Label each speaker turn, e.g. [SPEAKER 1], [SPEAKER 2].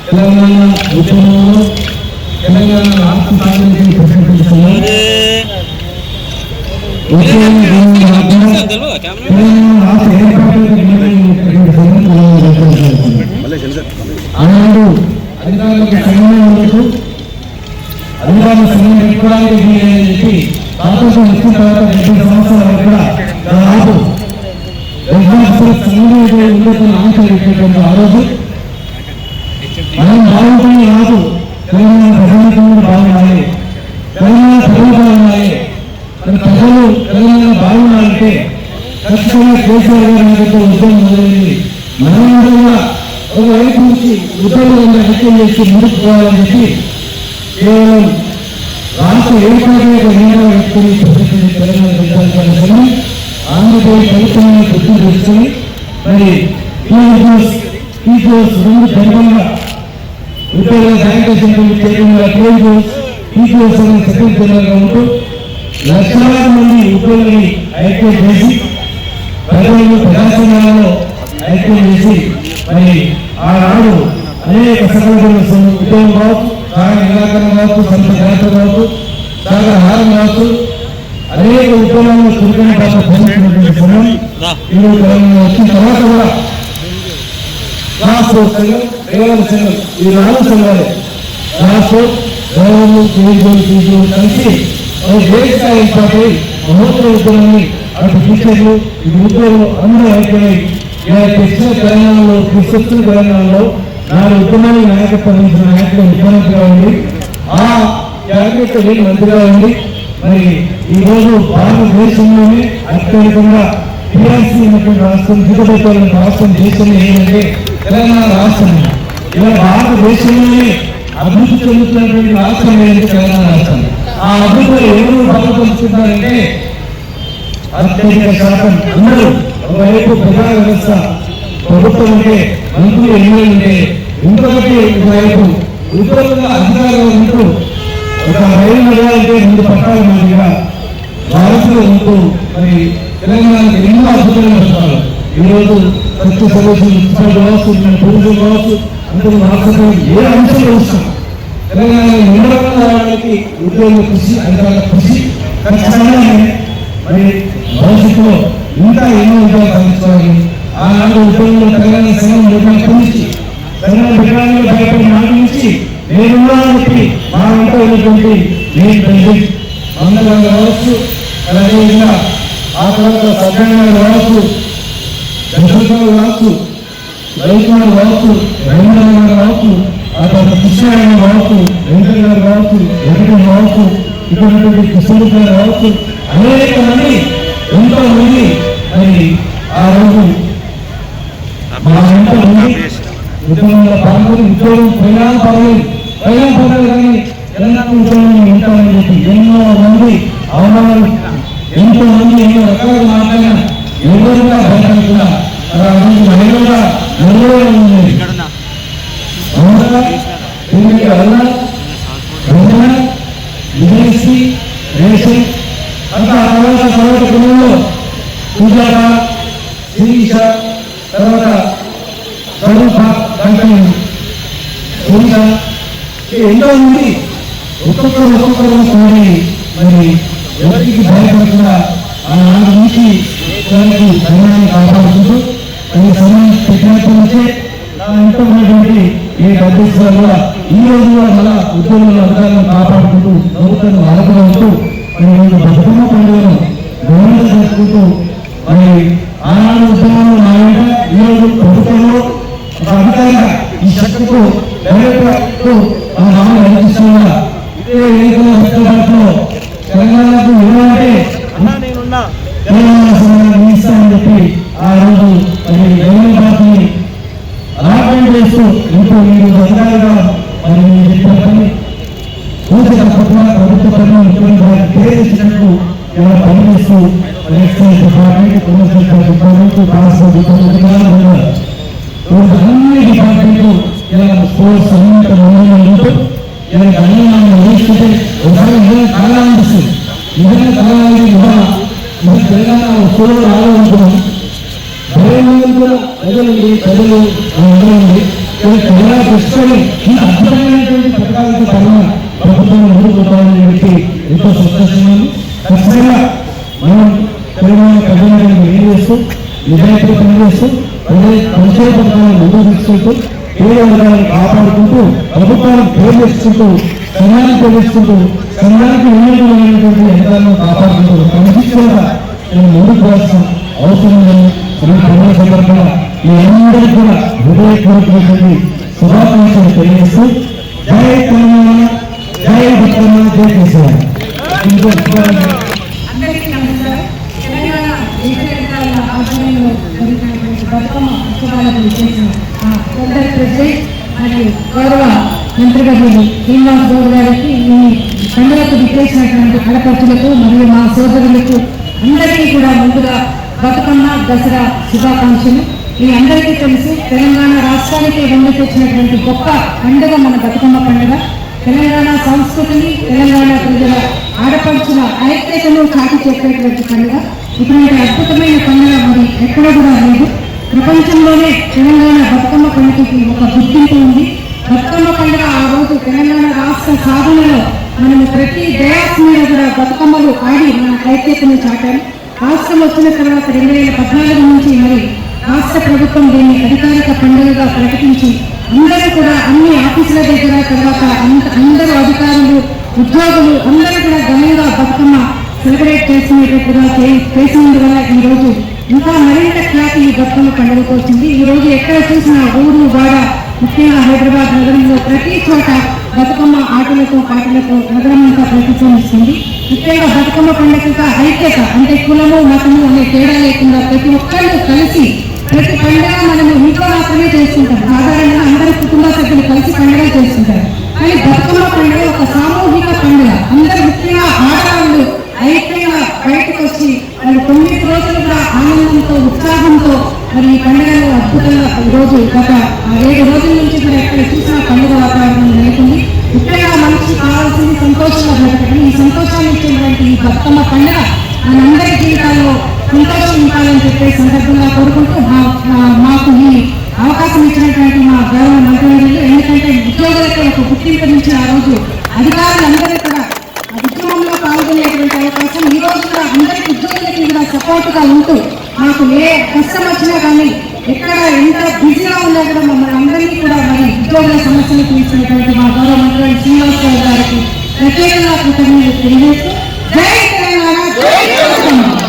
[SPEAKER 1] తెలంగాణ ఉద్యమంలో తెలంగాణ రాష్ట్ర సాధనకి ప్రకటిస్తున్నారు. ఆనాడు అధికారులకు సంఘం వరకు అధికారుల సంఘం పెట్టుకోవడానికి చెప్పి స్వాతంత్రం వచ్చిన తర్వాత 70 సంవత్సరాల కూడా దాదాపు సంఘటన ఆంక్షలు ఆ రోజు మనం బాగుంటుంది కాదు, తెలంగాణ ప్రజానికంగా బాగుండాలి, తెలంగాణ ప్రజలు బాగుండాలి, ప్రజలు తెలంగాణ బాగుండాలంటే ఖచ్చితంగా కేసీఆర్ గారు ఉద్యమం మొదలైంది. మనందరూ కూడా ఒకవైపు నుంచి ఉద్యోగులంగా హత్యలు చేసి ముందుకు పోవాలని చెప్పి కేవలం రాష్ట్ర ఏర్పాటు నిర్ణయం పెట్టుకుని తెలంగాణ ప్రజానికాన్ని ఆంధ్రప్రదేశ్ ప్రభుత్వాన్ని గుర్తు చేసుకుని మరి టీచర్స్ రెండు గర్వంగా ఉద్యోగ శానిటేషన్ చేయకుండా టీచర్స్ అనే సెక్రటరీ జనరల్గా ఉంటూ లక్షలాది మంది ఉద్యోగుల్ని ఐక్యం చేసి ప్రజలను ప్రజాసంఘాలలో ఐక్యం చేసి మరి ఆనాడు అనేక సంఘటనలు ఉద్యోగం కావచ్చు, సహాయ నిరాకరణ కావచ్చు, సంత జాతర కావచ్చు, శాకాహారం కావచ్చు, అనేక ఉద్యోగాలను చురుకైన పాత్ర పోషించినటువంటి సమయం ఈరోజు తెలంగాణ వచ్చిన తర్వాత కూడా ట్రాన్స్పోర్ట్ సంఘం, రేవంత్ సంఘం, ఈ 4 సంఘాలు ట్రాన్స్పోర్ట్, రేవంత్ కలిసి దేశస్థాయి ఏర్పాటై మహోత్సవ ఉద్యమాన్ని అటు టీచర్లు ఇటు ఉద్యోగులు అందరూ అయిపోయి తెచ్చిన తెలంగాణలో తీసుకొచ్చిన తెలంగాణలో 4 ఉద్యమాన్ని నాయకత్వం వహించిన నాయకులు ముఖ్యమంత్రిగా ఉంది, ఆ క్యాబినెట్ నేను మంత్రిగా ఉంది. మరి ఈ రోజు భారతదేశంలోనే అత్యధికంగా టీఆర్సీ ఉన్నటువంటి రాష్ట్రం, దిగుబడి రాష్ట్రం దేశంలో ఏంటంటే తెలంగాణ రాష్ట్రం. ఇలా భారతదేశంలోనే అభివృద్ధి చెందుతున్నటువంటి రాష్ట్రం ఏంటంటే తెలంగాణ రాష్ట్రం. ఆ అభివృద్ధిలో ఎవరు బలపరుచుకుంటారంటే అత్యధిక శాతం అందరూ ఒకవైపు ప్రజా వ్యవస్థ ప్రభుత్వం ఉంటే, మంత్రులు ఎమ్మెల్యేలు ఉంటే, ఇంకొకటి ఒకవైపు ఉద్యోగుల అధికారులు ఉంటూ ఒక రైలు నడవాలంటే 2 పట్టాల మాదిరిగా భారత్లో ఉంటూ మరి తెలంగాణకు ఎన్నో అద్భుతమైన పట్టాలు ఈరోజు సత్య సొల్యూషన్ కావచ్చు, టూరిజం కావచ్చు, అందరూ రాష్ట్రంలో ఏ అంశంలో వస్తాం తెలంగాణ నిండగా రావడానికి ఉద్యోగుల కృషి, అధికారుల కృషి ఖచ్చితంగా మరి భవిష్యత్తులో ఇంకా ఎన్నో ఉద్యోగాలు సాధించుకోవాలి. ఆనాడు ఉద్యోగులు తెలంగాణ సంఘం నిర్ణయం నుంచి తెలంగాణ విధానంలో భయపడి నాటి నుంచి నేనున్నా చెప్పి మా ఇంట్లో ఉన్నటువంటి నేను తండ్రి మందరం కావచ్చు, అదేవిధంగా ఆ తర్వాత సత్యంగా కావచ్చు, దశరథులు కావచ్చు, రైతులు కావచ్చు, రవీంద్ర కావచ్చు, ఆ తర్వాత కృష్ణారాయణ కావచ్చు, వెంకట గారు కావచ్చు, వెంకట కావచ్చు, ఇటువంటి కృష్ణుడు గారు కావచ్చు, అనేక మంది ఎంతో మంది మరి ఆ రోజు మా ఇంట్లో ఉంది ఉద్యోగంలో పాల్గొని ఉద్యోగం పోయినా పర్లేదు కానీ తెలంగాణ ఉద్యోగంలో ఉంటామని చెప్పి ఎన్నో మంది అవమానాలు, ఎంతో మంది ఎన్నో రకాలుగా మాట్లాడిన ఎవరుగా భయపడకుండా మహిళగా నిర్వహణ ఉంది. విదేశీ రేషన్ అంతా తర్వాత కులంలో పూజార, శిరీష, తర్వాత స్వరూప, పూజ ఎంతో ఉంది. ఒక్కొక్కరు కూడి మరి ఎవరికి భయపడకుండా ఆ నాటి నుంచి ధర్మాన్ని కాపాడుకుంటూ ఈ సమయం పెట్టినప్పటి నుంచే నా ఇంట్లో ఉన్నటువంటి ఈ అధ్యక్షులు కూడా ఈ రోజు కూడా మళ్ళా ఉద్యోగుల అధికారులను కాపాడుకుంటూ ప్రభుత్వాన్ని వాడుకుంటూ మరి ఈరోజు బతుకమ్మ పండుగను గౌరవం చేసుకుంటూ మరి ఆనాడు ఉద్యమంలో నా వెంట ఈరోజు ప్రభుత్వంలో ఒక అధికారిగా ఈ శక్తికు డైరెక్ట్ ఆ నామం నడిపిస్తున్నా ఇదే ఎన్నికల తెలంగాణకు ఏమంటే అన్నా నేనున్నా తెలంగాణ సమయాన్ని ఇస్తామని చెప్పి ఆ రోజు గవర్నమెంట్ రాజ్యం చేస్తూ ఇంకో మీరు అధికారులుగా మరి మీరు చెప్పిన పని పూర్తి తప్పకుండా ప్రభుత్వ పని ముఖ్యమంత్రి పేరు ఇచ్చినట్టు ఇలా పనిచేస్తూ excise department, commercial department, transport department, అన్ని డిపార్ట్మెంట్లు ఇలా స్పోర్ట్స్ అన్నింటి ఉంటూ ఇలా అన్ని మనం ఊహిస్తుంటే ఒకసారి నిజంగా కళ అనిపిస్తుంది. నిజంగా కళ అనేది కూడా మరి తెలంగాణ స్కూల్లో రావాలనుకున్నాం. భయంగా ప్రజలండి ప్రజలు ఉంది. తెలంగాణ దృష్టిని ఈ అద్భుతమైనటువంటి పథకాలతో పడిన ప్రభుత్వం ముందుకు పోతామని చెప్పి ఎంతో సంతోషంగా ఖచ్చితంగా మనం తెలంగాణ ప్రజలను ఏం చేస్తూ నిజాయితీ పనిచేస్తూ సంక్షేమ పథకాలను ముందుకు తీసుకుంటూ పేద వర్గాలను కాపాడుకుంటూ ప్రభుత్వాన్ని పేరు తెచ్చుకుంటూ సంఘాన్ని పేరుకుంటూ సంఘానికి ఉన్నతమైనటువంటి యంత్రాలను కాపాడుకుంటూ క్రమశిక్షణగా నేను ముందుకు పోవాల్సిన అవసరం ఉందని ఈ పండుగ సందర్భంగా మీ అందరికీ కూడా హృదయపూర్వకమైనటువంటి శుభాకాంక్షలు తెలియజేస్తూ జై తెలంగాణ, జై బతుకమ్మ, జై కేసీఆర్.
[SPEAKER 2] అందరికీ నమస్కారం. తెలంగాణ విద్యార్థుల ఆధ్వర్యంలో జరిగినటువంటి బతుకమ్మ ఉత్సవాలకు చేసిన కొందరు ప్రెసిడెంట్ మరియు గౌరవ మంత్రివర్యులు శ్రీనివాస్ గౌడ్ గారికి ఈ పండుగకు విచ్చేసినటువంటి ఆడపడుచులకు మరియు మా సోదరులకు అందరికీ కూడా ముందుగా బతుకమ్మ దసరా శుభాకాంక్షలు. మీ అందరికీ తెలుసు, తెలంగాణ రాష్ట్రానికి వెన్ను తెచ్చినటువంటి గొప్ప పండుగ మన బతుకమ్మ పండుగ. తెలంగాణ సంస్కృతిని, తెలంగాణ ప్రజల ఆడపడుచుల ఐక్యతను చాటి చెప్పేటువంటి పండుగ. ఇటువంటి అద్భుతమైన పండుగ మరి ఎక్కడ కూడా లేదు. ప్రపంచంలోనే తెలంగాణ బతుకమ్మ పండుగకి ఒక గుర్తింపు ఉంది. బతుకమ్మ పండుగ ఆ రోజు తెలంగాణ రాష్ట్ర సాధనలో మనము ప్రతి డయాస్ మీద కూడా బతుకమ్మలు ఆడి మన ఐక్యతను చాటాము. రాష్ట్రం వచ్చిన తర్వాత 2014 నుంచి మరి రాష్ట్ర ప్రభుత్వం దీన్ని అధికారిక పండుగగా ప్రకటించి అందరూ కూడా అన్ని ఆఫీసుల దగ్గర తర్వాత అందరూ అధికారులు, ఉద్యోగులు అందరూ కూడా ఘనంగా బతుకమ్మ సెలబ్రేట్ చేసినట్టుగా చేసినందువల్ల ఈ రోజు ఇంకా మరింత ఖ్యాతి ఈ బతుకమ్మ పండుగకు వచ్చింది. ఈ రోజు ఎక్కడ చూసినా ఊరు వాడ, ముఖ్యంగా హైదరాబాద్ నగరంలో ప్రతి చోట బతుకమ్మ ఆటలతో పాటలతో నగరం అంతా ప్రతిధ్వనిస్తుంది. ముఖ్యంగా బతుకమ్మ పండుగ ఐక్యత అంటే కులము మతము అనే తేడా లేకుండా ప్రతి ఒక్కళ్ళు కలిసి ప్రతి పండుగ మనము ఇంట్లో మాత్రమే చేసుకుంటాం. సాధారణంగా అందరూ కుటుంబ సభ్యులు కలిసి పండుగ చేసుకుంటారు. కానీ బతుకమ్మ పండుగ ఒక సామూహిక పండుగ. అందరూ ముఖ్యంగా ఆడవాళ్ళు ఐక్యంగా బయటకు వచ్చి మరి 9 రోజులు కూడా ఆనందంతో ఉత్సాహంతో మరి ఈ పండుగను అద్భుతంగా ఈరోజు గత 7 రోజుల నుంచి కూడా ఎక్కడ చూసినా పండుగ వాతావరణం నెలకొంది. ముఖ్యంగా మనిషికి కావాల్సింది సంతోషంగా బ్రతకడం. ఈ సంతోషాన్ని ఇచ్చేటువంటి ఈ బతుకమ్మ పండుగ మనందరి జీవితాల్లో సంతోషం ఉండాలని చెప్పే సందర్భంగా కోరుకుంటూ మాకు ఈ అవకాశం ఇచ్చినటువంటి మా గౌరవ మంత్రులు, ఎందుకంటే ఉద్యోగులకు ఒక గుర్తింపునిచ్చి ఆ రోజు అధికారులందరూ కూడా ఉద్యమంలో పాల్గొనేటువంటి అవకాశం ఈ రోజు కూడా అందరికి ఉద్యోగులకి కూడా సపోర్ట్ గా ఉంటూ మాకు ఏ కష్టం వచ్చినా కానీ ఎక్కడ ఎంత బిజీగా ఉన్నా కూడా మమ్మల్ని అందరినీ కూడా మరి ఉద్యోగుల సమస్యలు తీర్చినటువంటి మా గౌరవ మంత్రులు శ్రీనివాస్ గారికి ప్రత్యేకంగా కృతజ్ఞతలు తెలియజేస్తూ జై తెలంగాణ.